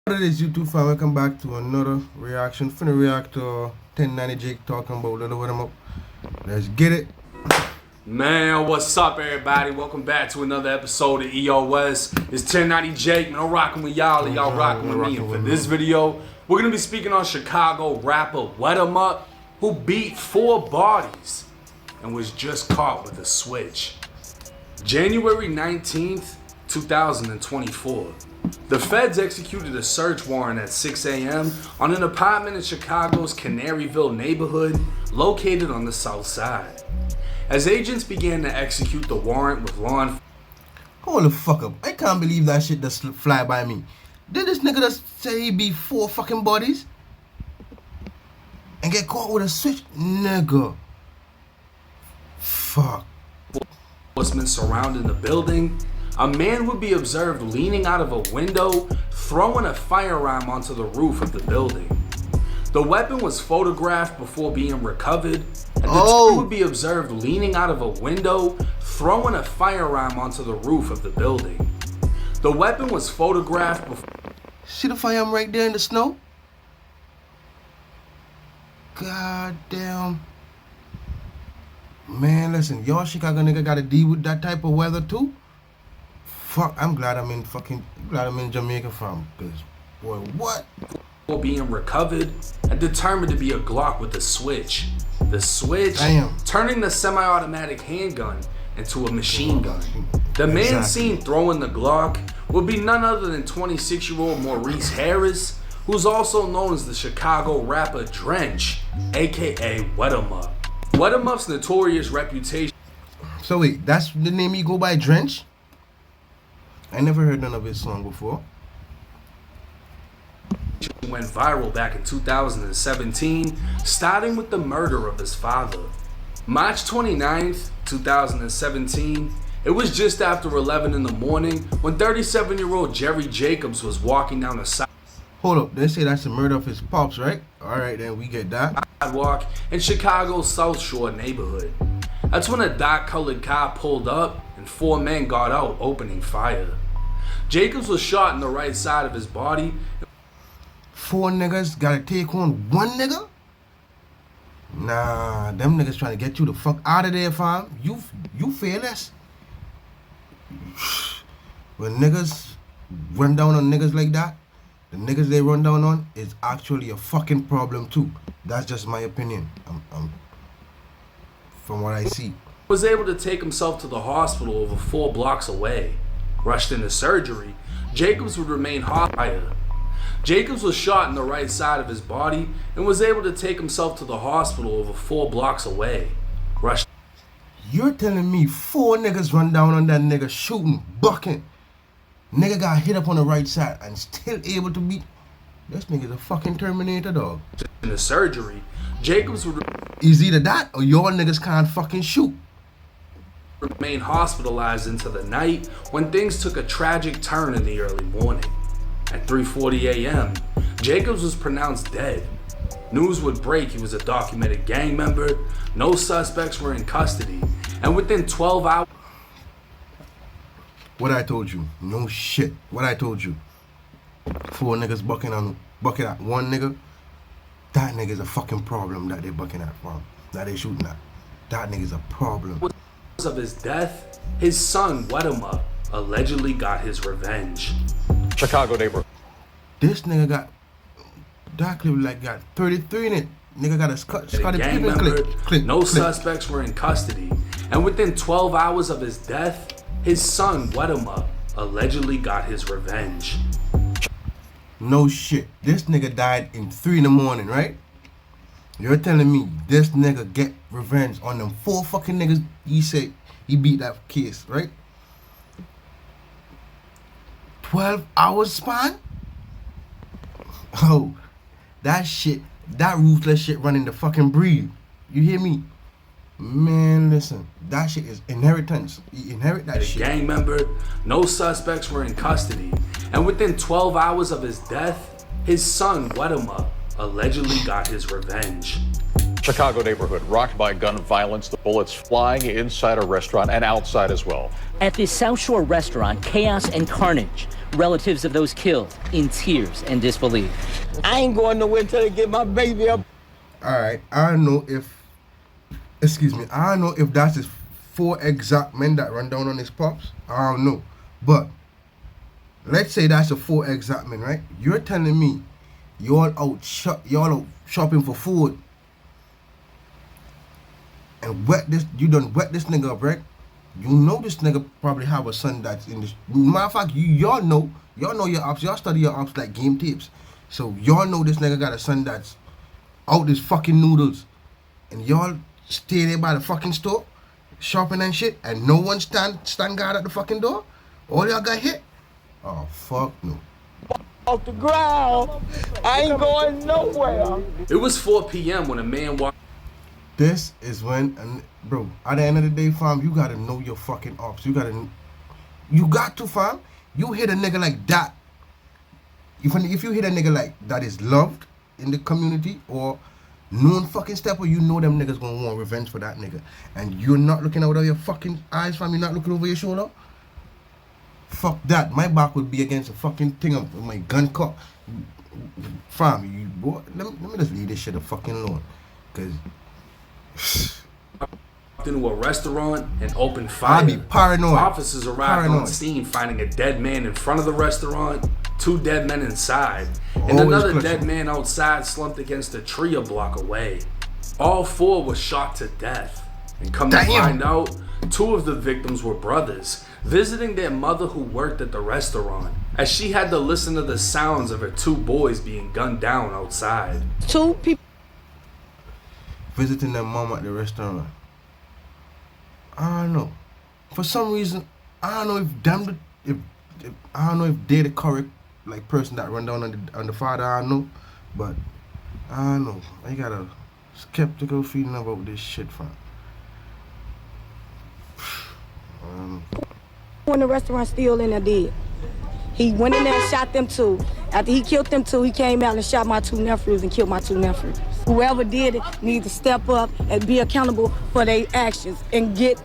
What it is, YouTube fan? Welcome back to another reaction. Finna react to 1090 Jake talking about little what I'm up. Let's get it. Man, what's up, everybody? Welcome back to another episode of EOS. It's 1090 Jake, man. I'm rocking with y'all, and y'all rocking with me. And for this video, we're gonna be speaking on Chicago rapper Wet 'Em Up, who beat 4 bodies and was just caught with a switch. January 19th, 2024. The feds executed a search warrant at 6 a.m. on an apartment in Chicago's Canaryville neighborhood located on the south side. As agents began to execute the warrant with law enforcement. Hold the fuck up. I can't believe that shit just fly by me. Did this nigga just say he beat 4 fucking bodies? And get caught with a switch? Nigga. Fuck. Surrounding the building, a man would be observed leaning out of a window, throwing a firearm onto the roof of the building. The weapon was photographed before being recovered, and the two would be observed leaning out of a window, throwing a firearm onto the roof of the building. The weapon was photographed before. See the firearm right there in the snow? God damn. Man, listen, y'all Chicago nigga gotta deal with that type of weather too. Fuck, I'm glad I'm in Jamaica from, cause boy, what? Being recovered and determined to be a Glock with a switch. The switch turning the semi-automatic handgun into a machine gun. The man seen throwing the Glock would be none other than 26-year-old Maurice Harris, who's also known as the Chicago rapper Drench, aka Wet 'Em Up. Wet 'Em Up's notorious reputation. So wait, that's the name he go by, Drench? I never heard none of his song before. Went viral back in 2017, starting with the murder of his father. March 29th, 2017, it was just after 11 in the morning when 37-year-old Jerry Jacobs was walking down the side. Hold up, they say that's the murder of his pops, right? Alright, then we get that. Sidewalk in Chicago's South Shore neighborhood. That's when a dark-colored car pulled up and 4 men got out, opening fire. Jacobs was shot in the right side of his body. 4 niggas gotta take on 1 nigga? Nah, them niggas trying to get you the fuck out of there, fam. You fearless. When niggas run down on niggas like that, the niggas they run down on is actually a fucking problem too. That's just my opinion. From what I see. Was able to take himself to the hospital over 4 blocks away. Rushed into surgery, Jacobs would remain higher. Jacobs was shot in the right side of his body and was able to take himself to the hospital over 4 blocks away. Rushed. You're telling me 4 niggas run down on that nigga shooting, bucking. Nigga got hit up on the right side and still able to beat. This nigga's a fucking Terminator, dog. In the surgery, Jacobs would is either that or your niggas can't fucking shoot. Remain hospitalized into the night when things took a tragic turn in the early morning. At 3:40 a.m., Jacobs was pronounced dead. News would break he was a documented gang member, no suspects were in custody, and within 12 hours... What I told you, no shit. What I told you. 4 niggas bucking at 1 nigga. That nigga's a fucking problem that they bucking at from. That they shooting at. That nigga's a problem. Of his death, his son Wet 'Em Up allegedly got his revenge. Chicago neighborhood. This nigga got that clip like got 33 in it. Nigga got a Scottie Pippen clip. No suspects were in custody, and within 12 hours of his death, his son Wet 'Em Up allegedly got his revenge. No shit. This nigga died in 3 in the morning, right? You're telling me this nigga get revenge on them 4 fucking niggas he said he beat that case, right? 12 hours span? Oh, that shit, that ruthless shit running the fucking breed. You hear me? Man, listen, that shit is inheritance. You inherit that shit. Gang member, no suspects were in custody, and within 12 hours of his death, his son Wet 'Em Up allegedly got his revenge. Chicago neighborhood rocked by gun violence, the bullets flying inside a restaurant and outside as well. At this South Shore restaurant, chaos and carnage relatives of those killed in tears and disbelief. I ain't going nowhere until they get my baby up. Alright, I don't know if that's his 4 exact men that run down on his pops. I don't know. But let's say that's a 4 exact men, right? You're telling me y'all out shopping for food and you done wet this nigga up, right? You know this nigga probably have a son that's in this. Matter of fact, y'all know your ops. Y'all study your ops like game tapes. So y'all know this nigga got a son that's out this fucking noodles. And y'all stay there by the fucking store, shopping and shit, and no one stand guard at the fucking door? All y'all got hit? Oh, fuck no. Off the ground. I ain't going nowhere. It was 4 p.m. when a man walked. This is when, bro, at the end of the day, fam, you gotta know your fucking ops. You got to, fam. You hit a nigga like that. If you hit a nigga like that is loved in the community or known fucking stepper, you know them niggas gonna want revenge for that nigga. And you're not looking out of your fucking eyes, fam. You're not looking over your shoulder. Fuck that. My back would be against a fucking thing of my gun cock. Fam, you boy, let me just leave this shit a fucking alone. Cause into a restaurant and opened fire. I be paranoid. Officers arrived on scene, finding a dead man in front of the restaurant, 2 dead men inside, and another dead man outside slumped against a tree a block away. All 4 were shot to death. And come to find out, 2 of the victims were brothers, visiting their mother who worked at the restaurant, as she had to listen to the sounds of her 2 boys being gunned down outside. 2 people visiting their mom at the restaurant. I don't know. For some reason, I don't know if they're the correct like person that run down on the father. I don't know, but I don't know. I got a skeptical feeling about this shit, fam. When the restaurant still in there dead. He went in there and shot them 2. After he killed them 2, he came out and shot my 2 nephews and killed my 2 nephews. Whoever did it needs to step up and be accountable for their actions and get.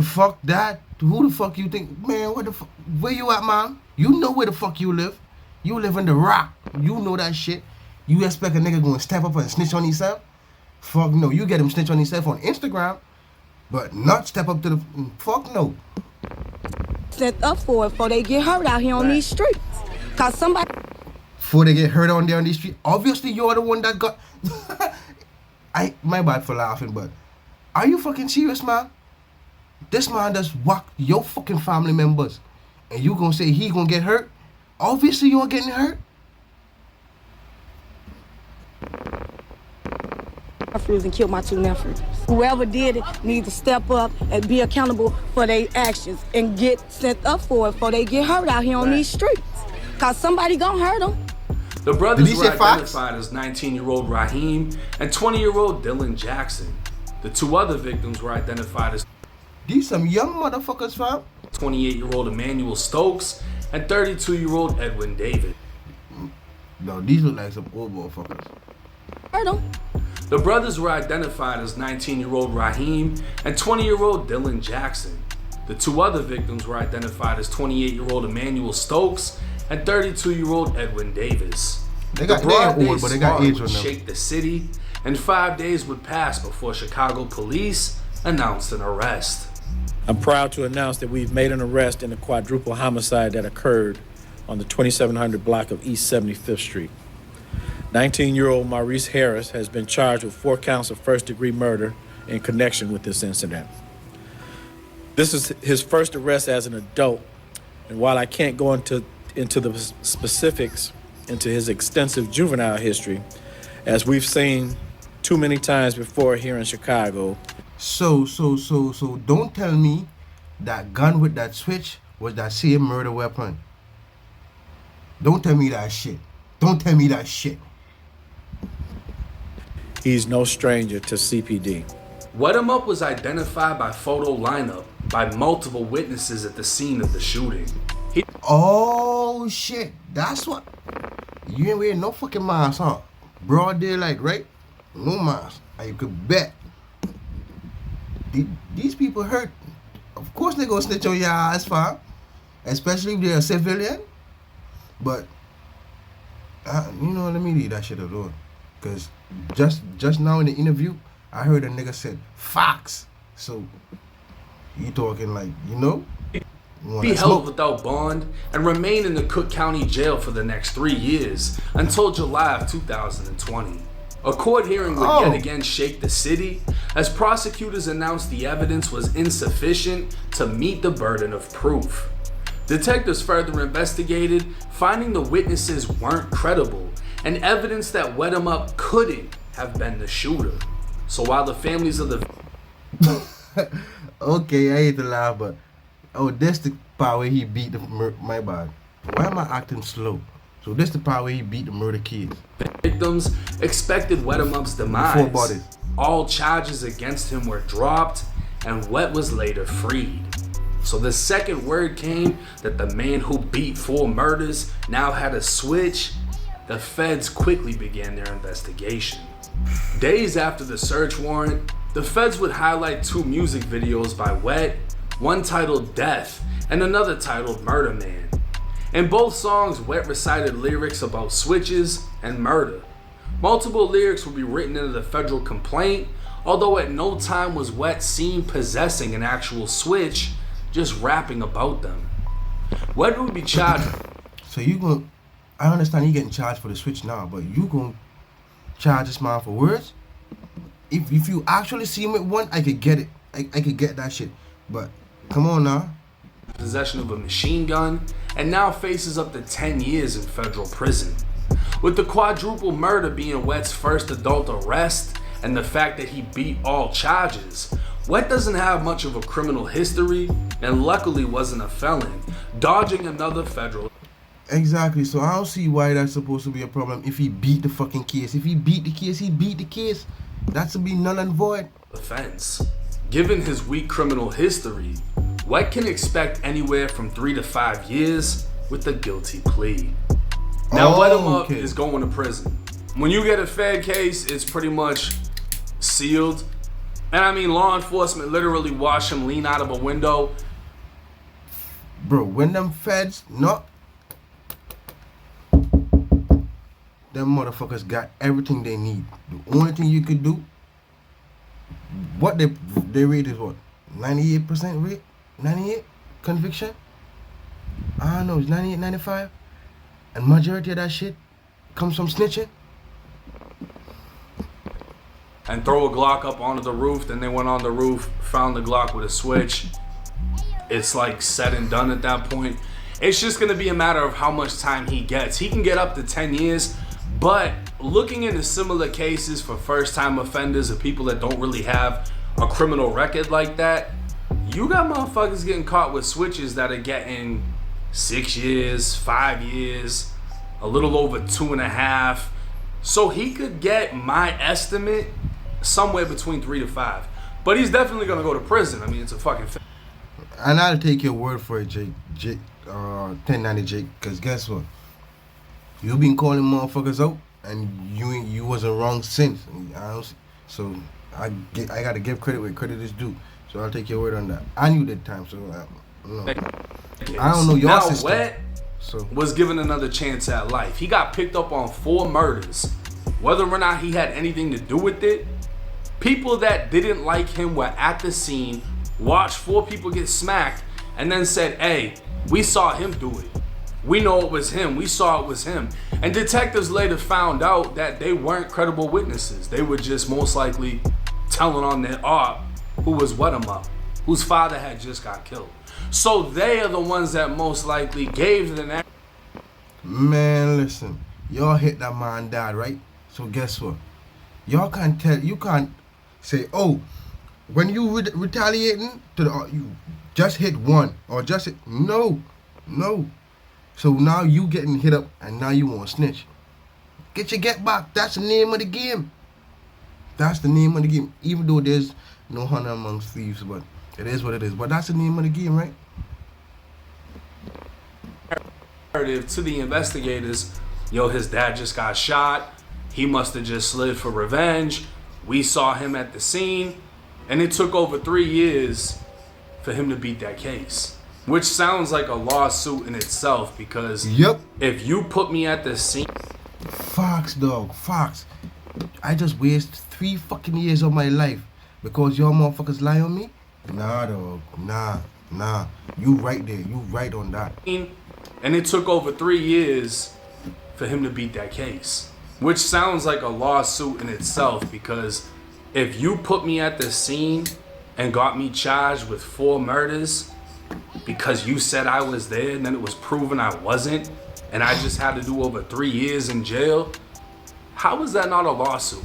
Fuck that. Who the fuck you think, man? Where you at, man? You know where the fuck you live. You live in the rock. You know that shit. You expect a nigga gonna step up and snitch on himself? Fuck no. You get him snitch on himself on Instagram, but not step up to the fuck no. Set up for it before they get hurt out here on these streets. Cause somebody. Before they get hurt on there on these streets. Obviously, you're the one that got. My bad for laughing, but are you fucking serious, man? This man just whacked your fucking family members, and you gonna say he gonna get hurt? Obviously, you're getting hurt. And killed my 2 nephews. Whoever did it needs to step up and be accountable for their actions and get sent up for it before they get hurt out here on these streets. Cause somebody gonna hurt them. The brothers were identified as 19-year-old Raheem and 20-year-old Dylan Jackson. The 2 other victims were identified as these some young motherfuckers, fam. 28-year-old Emmanuel Stokes and 32-year-old Edwin David. No, these look like some old motherfuckers. Hurt them. The brothers were identified as 19-year-old Raheem and 20-year-old Dylan Jackson. The 2 other victims were identified as 28-year-old Emmanuel Stokes and 32-year-old Edwin Davis. They got old, but they got age on them. Shake the city, and 5 days would pass before Chicago police announced an arrest. I'm proud to announce that we've made an arrest in a quadruple homicide that occurred on the 2700 block of East 75th Street. 19-year-old Maurice Harris has been charged with 4 counts of first-degree murder in connection with this incident. This is his first arrest as an adult, and while I can't go into the specifics into his extensive juvenile history, as we've seen too many times before here in Chicago. So don't tell me that gun with that switch was that same murder weapon. Don't tell me that shit. Don't tell me that shit. He's no stranger to CPD. Wet 'em Up was identified by photo lineup by multiple witnesses at the scene of the shooting. Oh shit, that's what. You ain't wearing no fucking mask, huh? Broad daylight, right? No mask. I could bet. These people hurt. Of course they gonna snitch on your ass, fam. Especially if they're a civilian. But you know, let me leave that shit alone. Cause just now in the interview, I heard a nigga said Fox. So he talking like, you know, Be held without bond and remain in the Cook County Jail for the next 3 years until July of 2020. A court hearing would yet again shake the city as prosecutors announced the evidence was insufficient to meet the burden of proof. Detectives further investigated, finding the witnesses weren't credible and evidence that Wet 'em Up couldn't have been the shooter. So while the families of the okay, I hate to laugh, but this the part where he beat my bad. Why am I acting slow? So this the part where he beat the murder kids. victims expected Wet 'em Up's demise, 4 bodies. All charges against him were dropped and Wet was later freed. So the second word came that the man who beat 4 murders now had a switch, the feds quickly began their investigation. Days after the search warrant, the feds would highlight 2 music videos by Wet, one titled Death and another titled Murder Man. In both songs, Wet recited lyrics about switches and murder. Multiple lyrics would be written into the federal complaint, although at no time was Wet seen possessing an actual switch, just rapping about them. Wet would be charged. So I understand you getting charged for the switch now, but you gonna charge this man for words? If you actually see him with one, I could get it. I could get that shit. But come on now. Possession of a machine gun and now faces up to 10 years in federal prison. With the quadruple murder being Wet's first adult arrest and the fact that he beat all charges, Wet doesn't have much of a criminal history and luckily wasn't a felon, dodging another federal. Exactly, so I don't see why that's supposed to be a problem if he beat the fucking case. If he beat the case, he beat the case. That should be null and void. Offense. Given his weak criminal history, Wet can expect anywhere from 3 to 5 years with a guilty plea. Now, Wet 'em Up is going to prison. When you get a Fed case, it's pretty much sealed. And I mean, law enforcement literally watch him lean out of a window. Bro, when them feds, them motherfuckers got everything they need. The only thing you could do, what they rate is what? 98% rate? 98 conviction? I don't know, it's 98, 95? And majority of that shit comes from snitching? And throw a Glock up onto the roof. Then they went on the roof, found the Glock with a switch. It's like said and done at that point. It's just going to be a matter of how much time he gets. He can get up to 10 years, but looking into similar cases for first-time offenders or people that don't really have a criminal record like that, you got motherfuckers getting caught with switches that are getting 6 years, 5 years, a little over 2.5. So he could get, my estimate, somewhere between 3 to 5. But he's definitely gonna go to prison. I mean, it's a fucking. And I'll take your word for it, Jake. 1090 Jake. Cause guess what? You been calling motherfuckers out, and you wasn't wrong since. So I gotta give credit where credit is due. So I'll take your word on that. I knew that time, so I don't know your now, system. Wet was given another chance at life. He got picked up on 4 murders. Whether or not he had anything to do with it, people that didn't like him were at the scene, watched 4 people get smacked, and then said, hey, we saw him do it. We know it was him. We saw it was him. And detectives later found out that they weren't credible witnesses. They were just most likely telling on their art who was Wet 'em Up, whose father had just got killed. So they are the ones that most likely gave the. Man, listen. Y'all hit that man dad, right? So guess what? Y'all can't tell. You can't say, oh, when you retaliating to you just hit one or just hit. No. So now you getting hit up and now you want to snitch. Get your get back. That's the name of the game. That's the name of the game. Even though there's no honor amongst thieves, but it is what it is. But that's the name of the game, right? To the investigators, yo, his dad just got shot. He must have just slid for revenge. We saw him at the scene, and it took over 3 years for him to beat that case. Which sounds like a lawsuit in itself because Yep. if you put me at the scene. Fox, dog. Fox. I just wasted 3 fucking years of my life because y'all motherfuckers lie on me? Nah, dog. Nah. You right there. You right on that. And it took over 3 years for him to beat that case. Which sounds like a lawsuit in itself because if you put me at the scene and got me charged with 4 murders because you said I was there and then it was proven I wasn't and I just had to do over 3 years in jail, how is that not a lawsuit?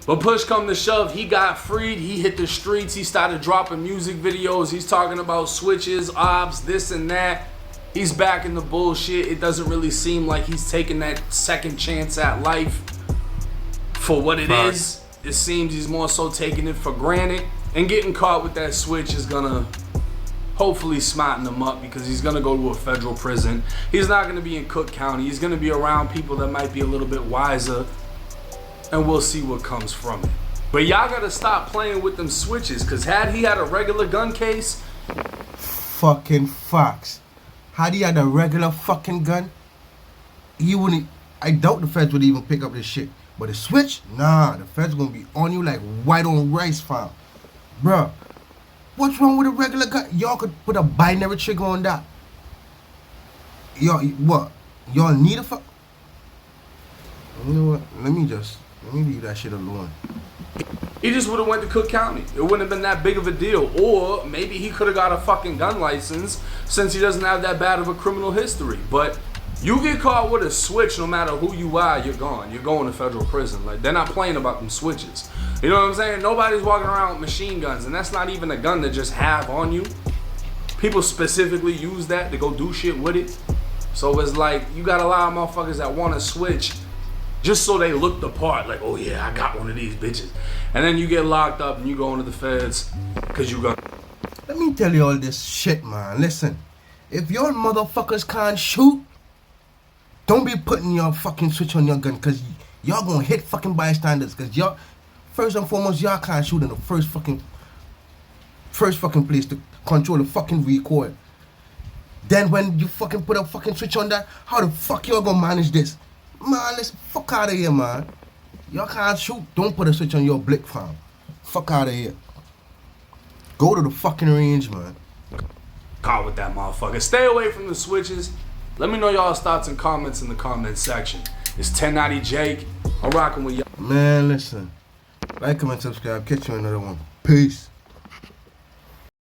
But push come to shove, he got freed, he hit the streets, he started dropping music videos, he's talking about switches, ops, this and that. He's back in the bullshit. It doesn't really seem like he's taking that second chance at life for what it is. It seems he's more so taking it for granted. And getting caught with that switch is gonna hopefully smarten him up because he's gonna go to a federal prison. He's not gonna be in Cook County. He's gonna be around people that might be a little bit wiser. And we'll see what comes from it. But y'all gotta stop playing with them switches because had he had a regular gun case. Fucking Fox. Had he had a regular fucking gun, he wouldn't. I doubt the feds would even pick up this shit. But the switch, nah, the feds gonna be on you like white on rice, fam. Bruh, what's wrong with a regular gun? Y'all could put a binary trigger on that. Y'all, what? Y'all need a fuck? You know what? Let me leave that shit alone. He just would have went to Cook County. It wouldn't have been that big of a deal. Or maybe he could have got a fucking gun license since he doesn't have that bad of a criminal history. But you get caught with a switch, no matter who you are, you're gone. You're going to federal prison. Like, they're not playing about them switches. You know what I'm saying? Nobody's walking around with machine guns, and that's not even a gun to just have on you. People specifically use that to go do shit with it. So it's like, you got a lot of motherfuckers that want to switch just so they look the part, like, oh yeah, I got one of these bitches. And then you get locked up and you go into the feds because you got. Let me tell you all this shit, man. Listen, if your motherfuckers can't shoot, don't be putting your fucking switch on your gun because y'all gonna hit fucking bystanders because y'all, first and foremost, y'all can't shoot in the first fucking place to control the fucking recoil. Then when you fucking put a fucking switch on that, how the fuck y'all gonna manage this? Man, let's fuck out of here, man. Y'all can't shoot. Don't put a switch on your blick, fam. Fuck out of here. Go to the fucking range, man. Caught with that motherfucker. Stay away from the switches. Let me know y'all's thoughts and comments in the comment section. It's 1090 Jake. I'm rocking with y'all. Man, listen. Like, comment, subscribe. Catch you in another one. Peace.